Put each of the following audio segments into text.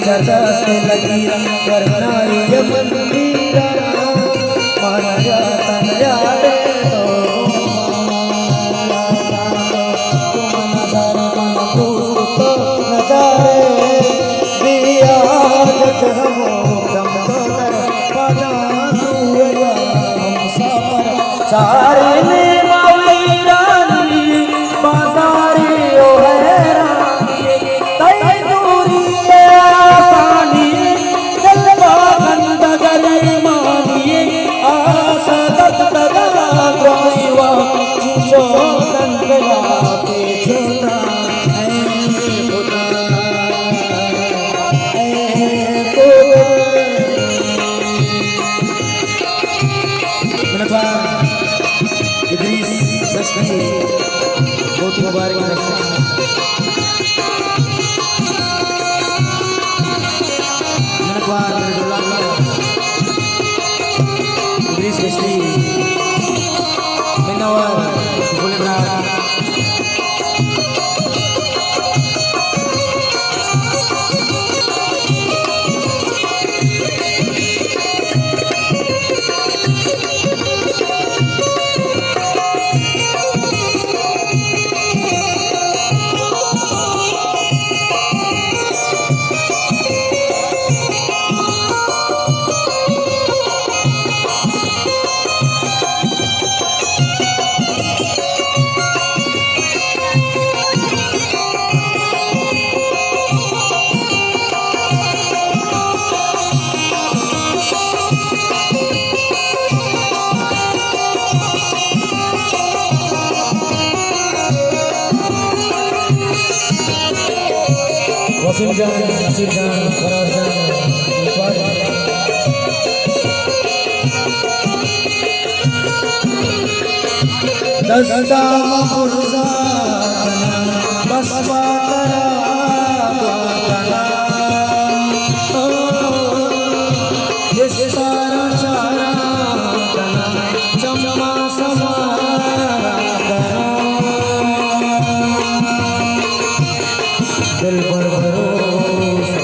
चटासे लगी वरना ये मंदिरा मान जाता नजारे तो मन सारे मन दोस्तो नजारे बिया जग हम दम कर पाना दुआ हम सार सारे ने मावीरानी बाजारी ओ हैरानी तई दूरी आसानी दिलवा गंदगर मानिए आशा दत्तगा द्रोईवा जिसो गंदला के छोटा इद्रीस सस्ती बहुत मुबारक इद्रीस सस्ती Menawar boleh berharap Wasim Jan, Nasir Jan, Farar Jan, Itwar Dasta Mafurza Baswa Kara Yestara Chara Chamma Samara दिल पर भरोसा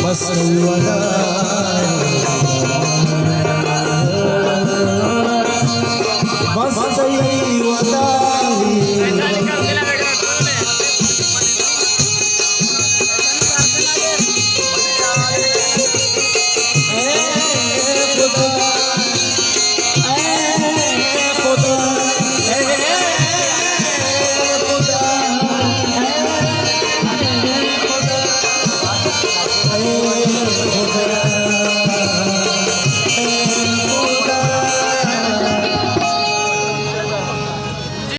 बस